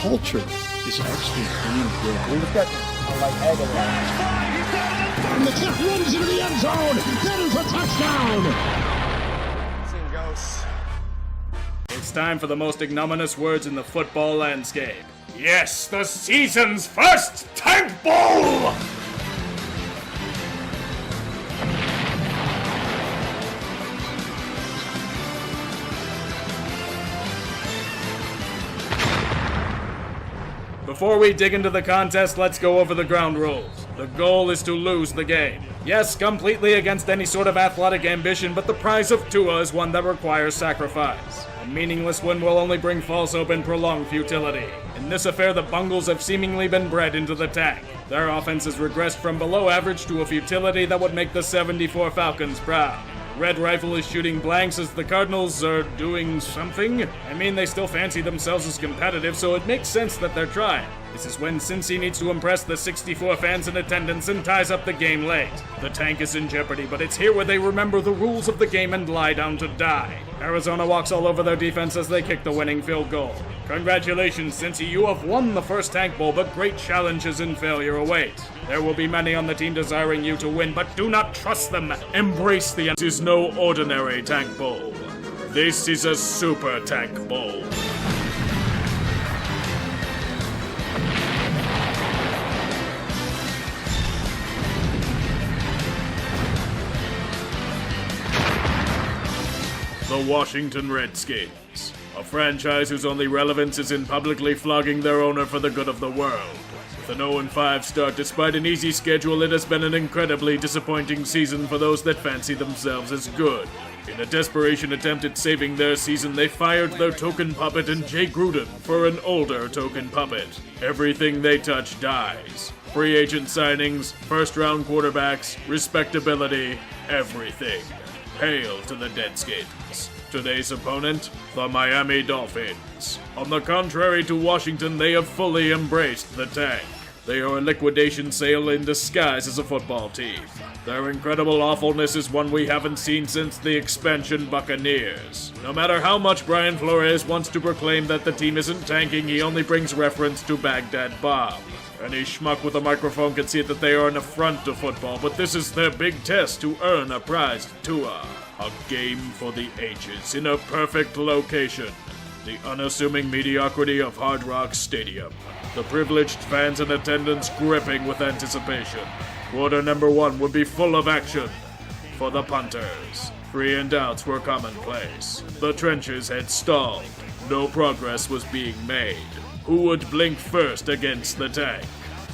culture is actually being built. We've got a light head of that. And the kick runs into the end zone. That is a touchdown. Seeing ghosts. It's time for the most ignominious words in the football landscape. Yes, the season's first Tank Bowl! Before we dig into the contest, let's go over the ground rules. The goal is to lose the game. Yes, completely against any sort of athletic ambition, but the prize of Tua is one that requires sacrifice. A meaningless win will only bring false hope and prolong futility. In this affair, the Bungles have seemingly been bred into the tank. Their offense has regressed from below average to a futility that would make the 74 Falcons proud. Red Rifle is shooting blanks as the Cardinals are doing something. I mean, they still fancy themselves as competitive, so it makes sense that they're trying. This is when Cincy needs to impress the 64 fans in attendance and ties up the game late. The tank is in jeopardy, but it's here where they remember the rules of the game and lie down to die. Arizona walks all over their defense as they kick the winning field goal. Congratulations, Cincy, you have won the first Tank Bowl, but great challenges and failure await. There will be many on the team desiring you to win, but do not trust them. Embrace the This is no ordinary Tank Bowl. This is a Super Tank Bowl. The Washington Redskins, a franchise whose only relevance is in publicly flogging their owner for the good of the world. With an 0-5 start despite an easy schedule, it has been an incredibly disappointing season for those that fancy themselves as good. In a desperation attempt at saving their season, they fired their token puppet and Jay Gruden for an older token puppet. Everything they touch dies. Free agent signings, first-round quarterbacks, respectability, everything. Hail to the Deadskins. Today's opponent, the Miami Dolphins. On the contrary to Washington, they have fully embraced the tank. They are a liquidation sale in disguise as a football team. Their incredible awfulness is one we haven't seen since the expansion Buccaneers. No matter how much Brian Flores wants to proclaim that the team isn't tanking, he only brings reference to Baghdad Bob. Any schmuck with a microphone can see that they are an affront to football, but this is their big test to earn a prized Tua. A game for the ages in a perfect location. The unassuming mediocrity of Hard Rock Stadium. The privileged fans in attendance gripping with anticipation. Quarter number 1 would be full of action. For the punters, 3 and outs were commonplace. The trenches had stalled. No progress was being made. Who would blink first against the tank?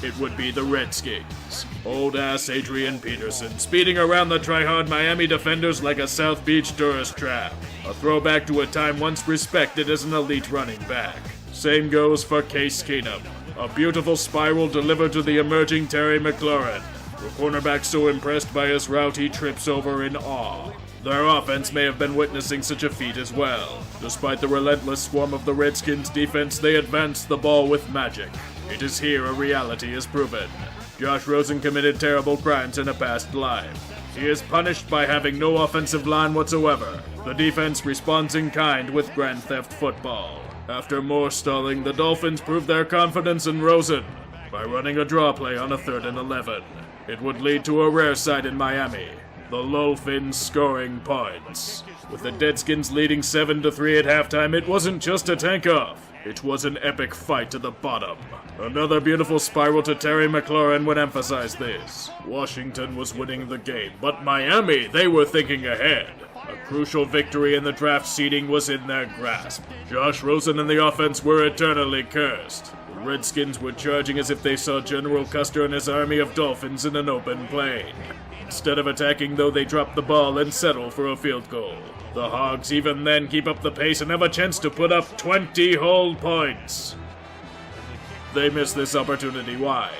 It would be the Redskins. Old-ass Adrian Peterson speeding around the try-hard Miami defenders like a South Beach tourist trap. A throwback to a time once respected as an elite running back. Same goes for Case Keenum. A beautiful spiral delivered to the emerging Terry McLaurin. The cornerback so impressed by his route he trips over in awe. Their offense may have been witnessing such a feat as well. Despite the relentless swarm of the Redskins' defense, they advanced the ball with magic. It is here a reality is proven. Josh Rosen committed terrible crimes in a past life. He is punished by having no offensive line whatsoever. The defense responds in kind with Grand Theft Football. After more stalling, the Dolphins prove their confidence in Rosen by running a draw play on a 3rd and 11. It would lead to a rare sight in Miami. The Lulfins scoring points. With the Deadskins leading 7-3 at halftime, it wasn't just a tank-off. It was an epic fight to the bottom. Another beautiful spiral to Terry McLaurin would emphasize this. Washington was winning the game, but Miami, they were thinking ahead. A crucial victory in the draft seeding was in their grasp. Josh Rosen and the offense were eternally cursed. The Redskins were charging as if they saw General Custer and his army of Dolphins in an open plain. Instead of attacking, though, they drop the ball and settle for a field goal. The Hogs even then keep up the pace and have a chance to put up 20 whole points. They miss this opportunity wide.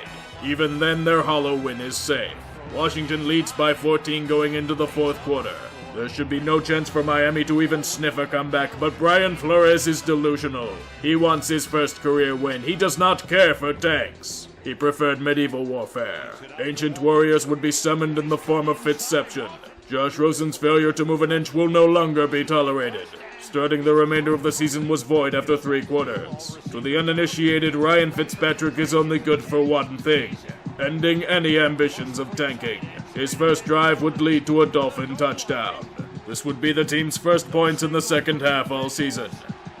Even then, their hollow win is safe. Washington leads by 14 going into the 4th quarter. There should be no chance for Miami to even sniff a comeback, but Brian Flores is delusional. He wants his first career win. He does not care for tanks. He preferred medieval warfare. Ancient warriors would be summoned in the form of Fitzception. Josh Rosen's failure to move an inch will no longer be tolerated. Starting the remainder of the season was void after 3 quarters. To the uninitiated, Ryan Fitzpatrick is only good for one thing: ending any ambitions of tanking. His first drive would lead to a Dolphin touchdown. This would be the team's first points in the second half all season.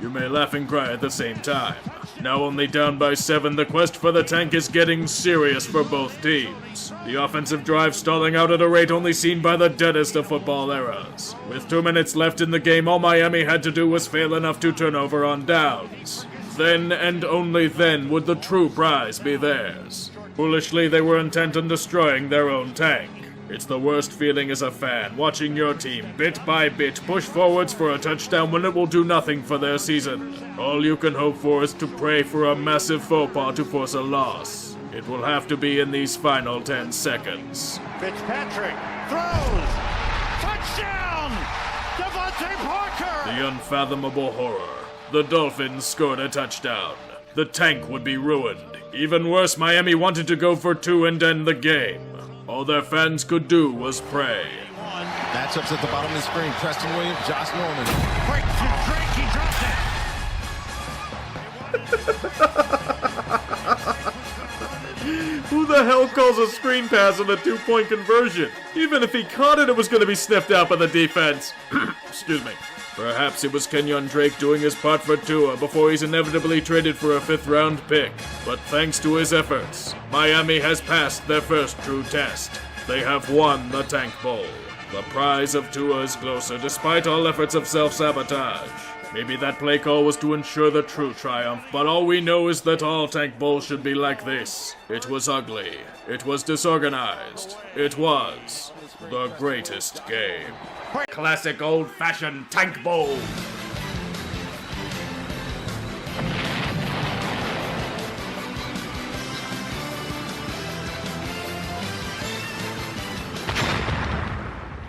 You may laugh and cry at the same time. Now only down by 7, the quest for the tank is getting serious for both teams. The offensive drive stalling out at a rate only seen by the deadest of football eras. With 2 minutes left in the game, all Miami had to do was fail enough to turn over on downs. Then and only then would the true prize be theirs. Foolishly, they were intent on destroying their own tank. It's the worst feeling as a fan, watching your team, bit by bit, push forwards for a touchdown when it will do nothing for their season. All you can hope for is to pray for a massive faux pas to force a loss. It will have to be in these final 10 seconds. Fitzpatrick throws. Touchdown! Devontae Parker! The unfathomable horror. The Dolphins scored a touchdown. The tank would be ruined. Even worse, Miami wanted to go for 2 and end the game. All their fans could do was pray. Matchups at the bottom of the screen. Preston Williams, Josh Norman. Breaks from Drake, he dropped it. Who the hell calls a screen pass on a 2-point conversion? Even if he caught it, it was going to be sniffed out by the defense. Excuse me. Perhaps it was Kenyon Drake doing his part for Tua before he's inevitably traded for a 5th-round pick. But thanks to his efforts, Miami has passed their first true test. They have won the Tank Bowl. The prize of Tua is closer despite all efforts of self-sabotage. Maybe that play call was to ensure the true triumph, but all we know is that all Tank Bowls should be like this. It was ugly. It was disorganized. It was the greatest game. Classic old-fashioned Tank Bowl.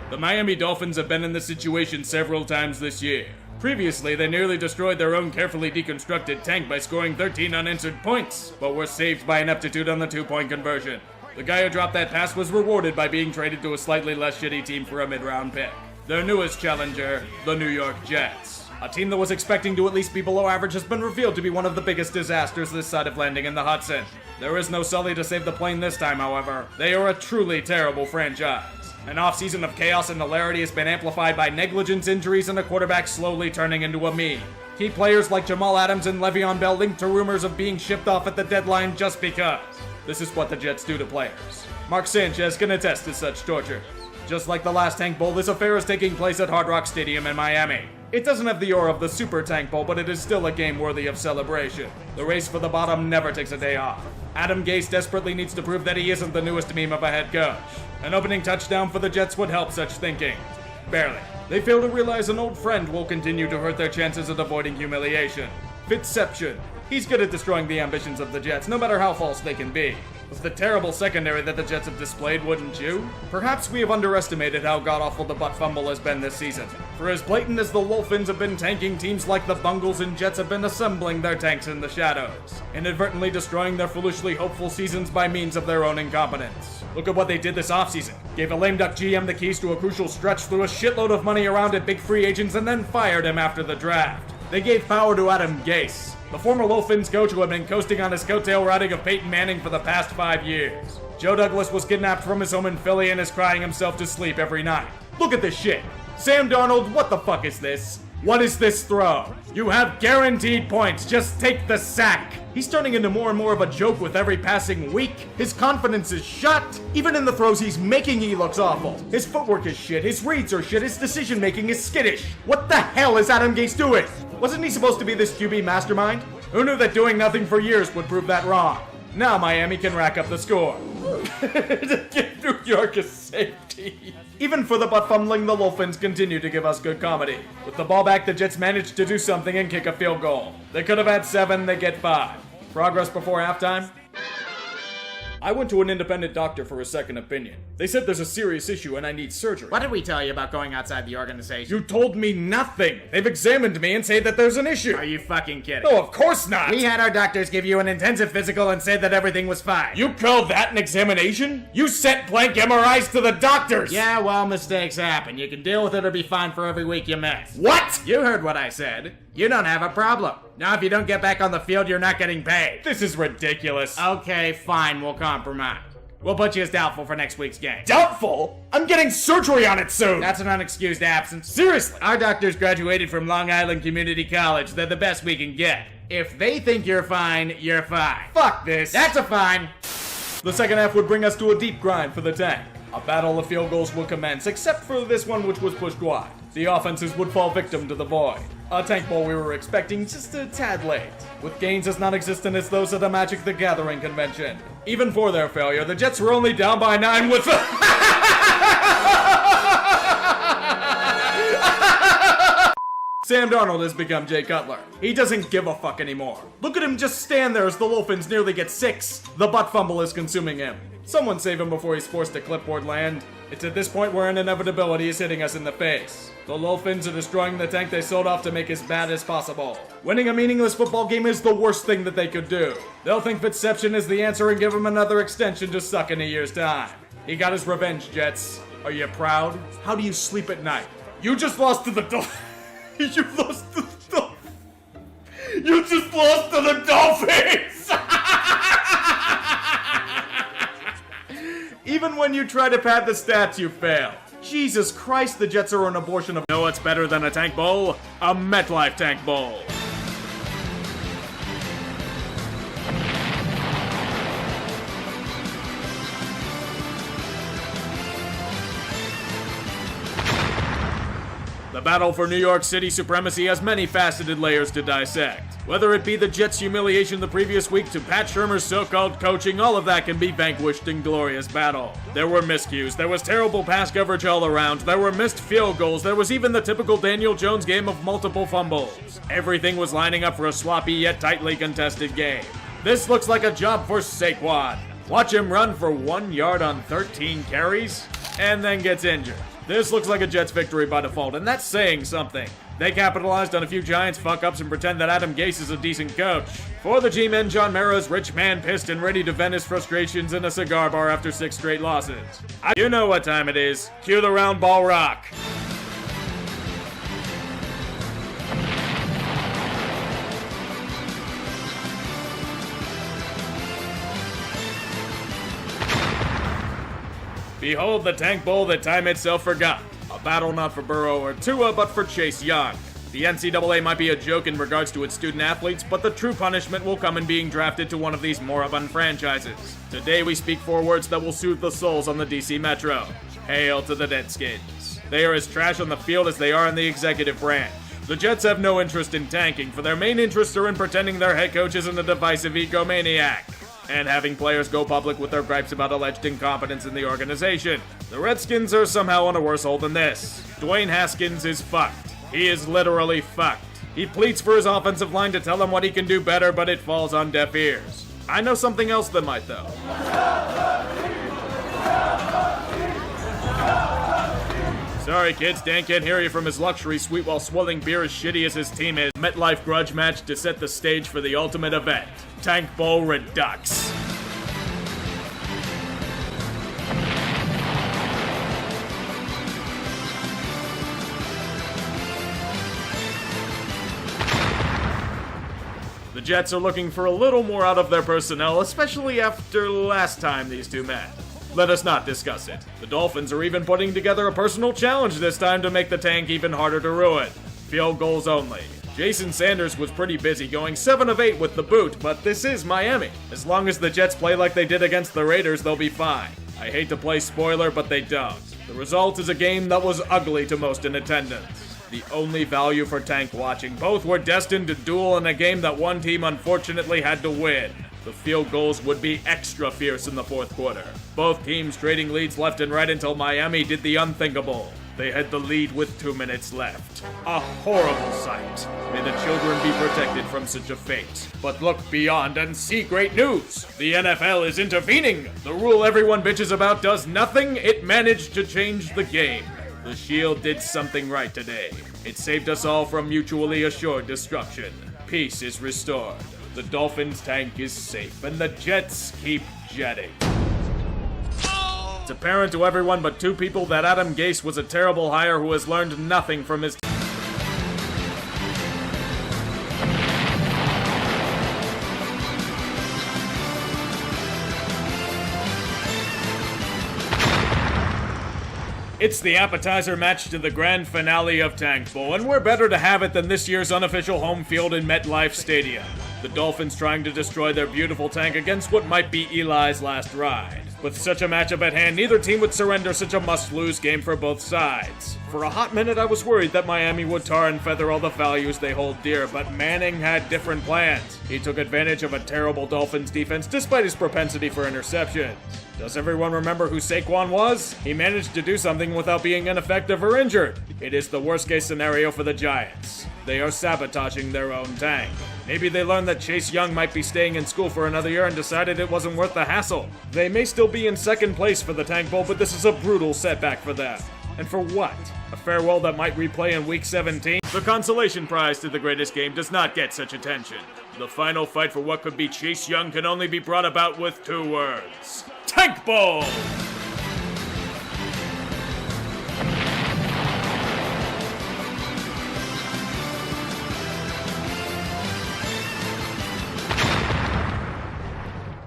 The Miami Dolphins have been in this situation several times this year. Previously, they nearly destroyed their own carefully deconstructed tank by scoring 13 unanswered points, but were saved by ineptitude on the 2-point conversion. The guy who dropped that pass was rewarded by being traded to a slightly less shitty team for a mid-round pick. Their newest challenger, the New York Jets. A team that was expecting to at least be below average has been revealed to be one of the biggest disasters this side of landing in the Hudson. There is no Sully to save the plane this time, however. They are a truly terrible franchise. An offseason of chaos and hilarity has been amplified by negligence, injuries, and a quarterback slowly turning into a meme. Key players like Jamal Adams and Le'Veon Bell linked to rumors of being shipped off at the deadline just because. This is what the Jets do to players. Mark Sanchez can attest to such torture. Just like the last Tank Bowl, this affair is taking place at Hard Rock Stadium in Miami. It doesn't have the aura of the Super Tank Bowl, but it is still a game worthy of celebration. The race for the bottom never takes a day off. Adam Gase desperately needs to prove that he isn't the newest meme of a head coach. An opening touchdown for the Jets would help such thinking. Barely. They fail to realize an old friend will continue to hurt their chances at avoiding humiliation. Fitzception. He's good at destroying the ambitions of the Jets, no matter how false they can be. With the terrible secondary that the Jets have displayed, wouldn't you? Perhaps we have underestimated how god-awful the butt fumble has been this season. For as blatant as the Dolphins have been tanking, teams like the Bungles and Jets have been assembling their tanks in the shadows, inadvertently destroying their foolishly hopeful seasons by means of their own incompetence. Look at what they did this offseason. Gave a lame duck GM the keys to a crucial stretch, threw a shitload of money around at big free agents, and then fired him after the draft. They gave power to Adam Gase, the former Dolphins coach who had been coasting on his coattail riding of Peyton Manning for the past 5 years. Joe Douglas was kidnapped from his home in Philly and is crying himself to sleep every night. Look at this shit. Sam Darnold, what the fuck is this? What is this throw? You have guaranteed points, just take the sack. He's turning into more and more of a joke with every passing week. His confidence is shot. Even in the throws he's making, he looks awful. His footwork is shit, his reads are shit, his decision making is skittish. What the hell is Adam Gase doing? Wasn't he supposed to be this QB mastermind? Who knew that doing nothing for years would prove that wrong? Now Miami can rack up the score. To give New York a safety. Even for the butt fumbling, the Dolphins continue to give us good comedy. With the ball back, the Jets managed to do something and kick a field goal. They could have had 7, they get 5. Progress before halftime? I went to an independent doctor for a second opinion. They said there's a serious issue and I need surgery. What did we tell you about going outside the organization? You told me nothing. They've examined me and say that there's an issue. Are you fucking kidding? No, of course not. We had our doctors give you an intensive physical and said that everything was fine. You call that an examination? You sent blank MRIs to the doctors. Yeah, well, mistakes happen. You can deal with it or be fined for every week you miss. What? You heard what I said. You don't have a problem. Now, if you don't get back on the field, you're not getting paid. This is ridiculous. Okay, fine, we'll compromise. We'll put you as doubtful for next week's game. Doubtful? I'm getting surgery on it soon. That's an unexcused absence. Seriously. Our doctors graduated from Long Island Community College. They're the best we can get. If they think you're fine, you're fine. Fuck this. That's a fine. The second half would bring us to a deep grind for the tank. A battle of field goals will commence, except for this one which was pushed wide. The offenses would fall victim to the void. A tank ball we were expecting just a tad late, with gains as non-existent as those at a Magic the Gathering convention. Even for their failure, the Jets were only down by 9 with Sam Darnold has become Jay Cutler. He doesn't give a fuck anymore. Look at him just stand there as the Dolphins nearly get 6. The butt fumble is consuming him. Someone save him before he's forced to clipboard land. It's at this point where an inevitability is hitting us in the face. The Dolphins are destroying the tank they sold off to make as bad as possible. Winning a meaningless football game is the worst thing that they could do. They'll think Fitzception is the answer and give him another extension to suck in a year's time. He got his revenge, Jets. Are you proud? How do you sleep at night? You just lost to the Dolphins. You lost to the Dolphins. You just lost to the Dolphins! Even when you try to pad the stats, you fail. Jesus Christ, the Jets are an abortion of— Know what's better than a tank bowl? A MetLife tank bowl. The battle for New York City supremacy has many faceted layers to dissect. Whether it be the Jets' humiliation the previous week to Pat Shurmur's so-called coaching, all of that can be vanquished in glorious battle. There were miscues, there was terrible pass coverage all around, there were missed field goals, there was even the typical Daniel Jones game of multiple fumbles. Everything was lining up for a sloppy yet tightly contested game. This looks like a job for Saquon. Watch him run for 1 yard on 13 carries, and then gets injured. This looks like a Jets victory by default, and that's saying something. They capitalized on a few Giants fuck-ups and pretend that Adam Gase is a decent coach. For the G-men, John Mara's rich man pissed and ready to vent his frustrations in a cigar bar after 6 straight losses. You know what time it is. Cue the round ball rock. Behold the tank bowl that time itself forgot. A battle not for Burrow or Tua, but for Chase Young. The NCAA might be a joke in regards to its student athletes, but the true punishment will come in being drafted to one of these moribund franchises. Today we speak 4 words that will soothe the souls on the DC Metro. Hail to the Deadskins. They are as trash on the field as they are in the executive branch. The Jets have no interest in tanking, for their main interests are in pretending their head coach isn't a divisive egomaniac, and having players go public with their gripes about alleged incompetence in the organization. The Redskins are somehow on a worse hole than this. Dwayne Haskins is fucked. He is literally fucked. He pleads for his offensive line to tell him what he can do better, but it falls on deaf ears. I know something else that might, though. Sorry kids, Dan can't hear you from his luxury suite while swilling beer as shitty as his team is. MetLife grudge match to set the stage for the ultimate event. Tank Bowl Redux. The Jets are looking for a little more out of their personnel, especially after last time these two met. Let us not discuss it. The Dolphins are even putting together a personal challenge this time to make the tank even harder to ruin. Field goals only. Jason Sanders was pretty busy going 7 of 8 with the boot, but this is Miami. As long as the Jets play like they did against the Raiders, they'll be fine. I hate to play spoiler, but they don't. The result is a game that was ugly to most in attendance. The only value for tank watching. Both were destined to duel in a game that one team unfortunately had to win. The field goals would be extra fierce in the fourth quarter. Both teams trading leads left and right until Miami did the unthinkable. They had the lead with 2 minutes left. A horrible sight. May the children be protected from such a fate. But look beyond and see great news. The NFL is intervening. The rule everyone bitches about does nothing. It managed to change the game. The Shield did something right today. It saved us all from mutually assured destruction. Peace is restored. The Dolphins' tank is safe, and the Jets keep jetting. It's apparent to everyone but 2 people that Adam Gase was a terrible hire who has learned nothing from his It's the appetizer match to the grand finale of Tank Bowl, and we're better to have it than this year's unofficial home field in MetLife Stadium. The Dolphins trying to destroy their beautiful tank against what might be Eli's last ride. With such a matchup at hand, neither team would surrender such a must-lose game for both sides. For a hot minute, I was worried that Miami would tar and feather all the values they hold dear, but Manning had different plans. He took advantage of a terrible Dolphins defense despite his propensity for interceptions. Does everyone remember who Saquon was? He managed to do something without being ineffective or injured. It is the worst-case scenario for the Giants. They are sabotaging their own tank. Maybe they learned that Chase Young might be staying in school for another year and decided it wasn't worth the hassle. They may still be in second place for the Tank Bowl, but this is a brutal setback for them. And for what? A farewell that might replay in Week 17? The consolation prize to the greatest game does not get such attention. The final fight for what could be Chase Young can only be brought about with 2 words. Tank Bowl!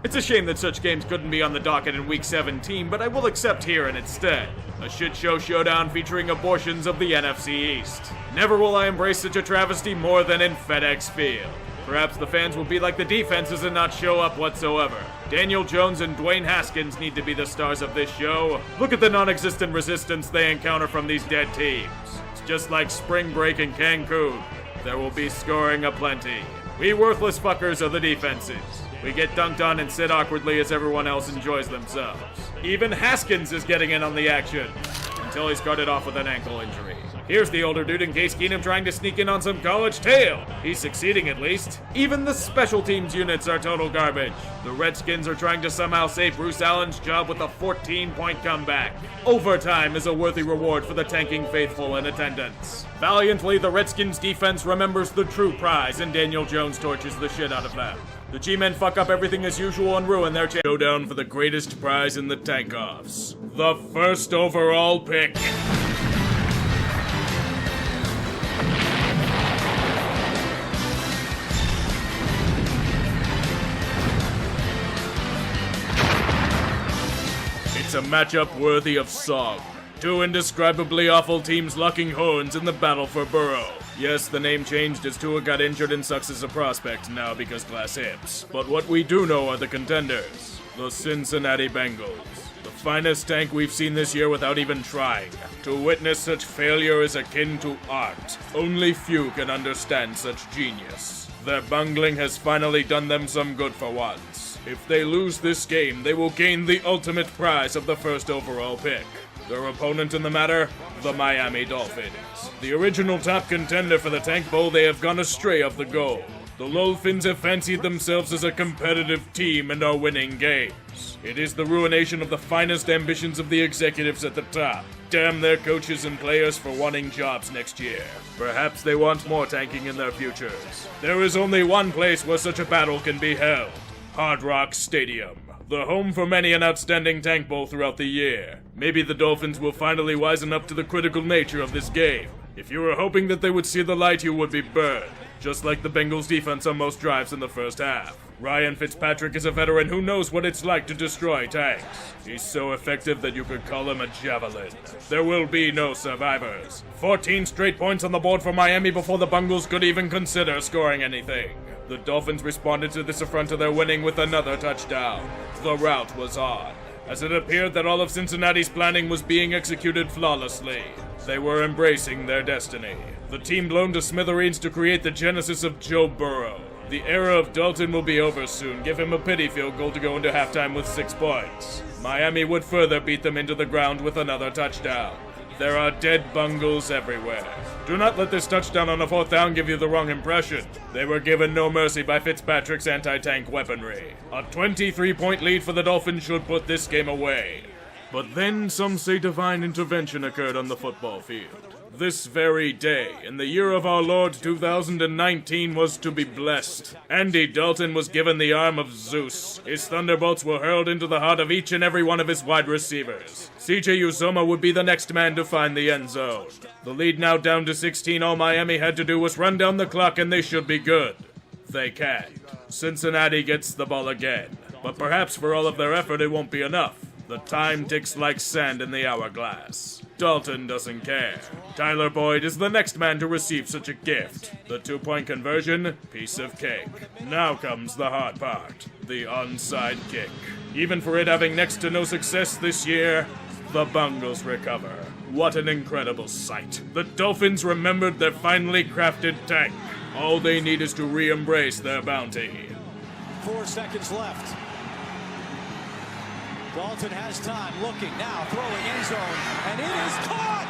It's a shame that such games couldn't be on the docket in Week 17, but I will accept here in its stead. A shit show showdown featuring abortions of the NFC East. Never will I embrace such a travesty more than in FedEx Field. Perhaps the fans will be like the defenses and not show up whatsoever. Daniel Jones and Dwayne Haskins need to be the stars of this show. Look at the non-existent resistance they encounter from these dead teams. It's just like spring break in Cancun. There will be scoring aplenty. We worthless fuckers are the defenses. We get dunked on and sit awkwardly as everyone else enjoys themselves. Even Haskins is getting in on the action, until he's carted off with an ankle injury. Here's the older dude in Case Keenum trying to sneak in on some college tail. He's succeeding at least. Even the special teams units are total garbage. The Redskins are trying to somehow save Bruce Allen's job with a 14-point comeback. Overtime is a worthy reward for the tanking faithful in attendance. Valiantly, the Redskins defense remembers the true prize, and Daniel Jones torches the shit out of them. The G-men fuck up everything as usual and ruin their chance. Showdown for the greatest prize in the tank-offs. The first overall pick. It's a matchup worthy of song. 2 indescribably awful teams locking horns in the battle for Burrow. Yes, the name changed as Tua got injured and sucks as a prospect now because glass hips. But what we do know are the contenders. The Cincinnati Bengals. The finest tank we've seen this year without even trying. To witness such failure is akin to art. Only few can understand such genius. Their bungling has finally done them some good for once. If they lose this game, they will gain the ultimate prize of the first overall pick. Their opponent in the matter, the Miami Dolphins. The original top contender for the Tank Bowl, they have gone astray of the goal. The Lolfins have fancied themselves as a competitive team and are winning games. It is the ruination of the finest ambitions of the executives at the top. Damn their coaches and players for wanting jobs next year. Perhaps they want more tanking in their futures. There is only one place where such a battle can be held. Hard Rock Stadium. The home for many an outstanding Tank Bowl throughout the year. Maybe the Dolphins will finally wisen up to the critical nature of this game. If you were hoping that they would see the light, you would be burned. Just like the Bengals defense on most drives in the first half. Ryan Fitzpatrick is a veteran who knows what it's like to destroy tanks. He's so effective that you could call him a javelin. There will be no survivors. 14 straight points on the board for Miami before the Bengals could even consider scoring anything. The Dolphins responded to this affront to their winning with another touchdown. The rout was on, as it appeared that all of Cincinnati's planning was being executed flawlessly. They were embracing their destiny. The team blown to smithereens to create the genesis of Joe Burrow. The era of Dalton will be over soon. Give him a pity field goal to go into halftime with 6 points. Miami would further beat them into the ground with another touchdown. There are dead bungles everywhere. Do not let this touchdown on a 4th down give you the wrong impression. They were given no mercy by Fitzpatrick's anti-tank weaponry. A 23-point lead for the Dolphins should put this game away. But then some say divine intervention occurred on the football field. This very day, in the year of our Lord 2019, was to be blessed. Andy Dalton was given the arm of Zeus. His thunderbolts were hurled into the heart of each and every one of his wide receivers. CJ Uzoma would be the next man to find the end zone. The lead now down to 16, all Miami had to do was run down the clock and they should be good. They can't. Cincinnati gets the ball again. But perhaps for all of their effort it won't be enough. The time ticks like sand in the hourglass. Dalton doesn't care. Tyler Boyd is the next man to receive such a gift. The 2-point conversion, piece of cake. Now comes the hard part, the onside kick. Even for it having next to no success this year, the Bungles recover. What an incredible sight. The Dolphins remembered their finely crafted tank. All they need is to re-embrace their bounty. 4 seconds left. Dalton has time, looking now, throwing end zone, and it is caught!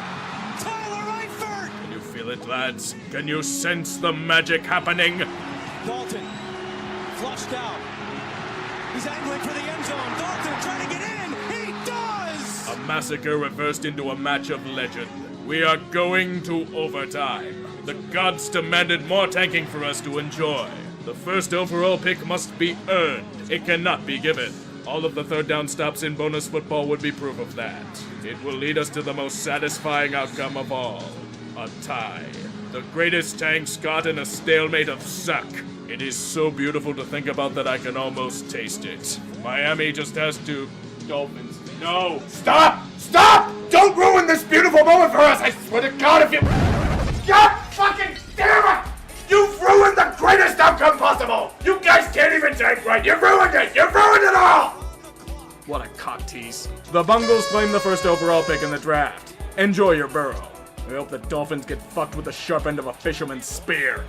Tyler Eifert! Can you feel it, lads? Can you sense the magic happening? Dalton, flushed out. He's angling for the end zone. Dalton trying to get in! He does! A massacre reversed into a match of legend. We are going to overtime. The gods demanded more tanking for us to enjoy. The first overall pick must be earned. It cannot be given. All of the 3rd down stops in bonus football would be proof of that. It will lead us to the most satisfying outcome of all. A tie. The greatest tanks got in a stalemate of suck. It is so beautiful to think about that I can almost taste it. Miami just has to... Dolphins. No! Stop! Stop! Don't ruin this beautiful moment for us! I swear to God if you... God fucking damn it! You've ruined the greatest outcome possible! You guys can't even tank right! You ruined it! You ruined it all! What a cock tease. The Bungles claim the first overall pick in the draft. Enjoy your burrow. I hope the Dolphins get fucked with the sharp end of a fisherman's spear.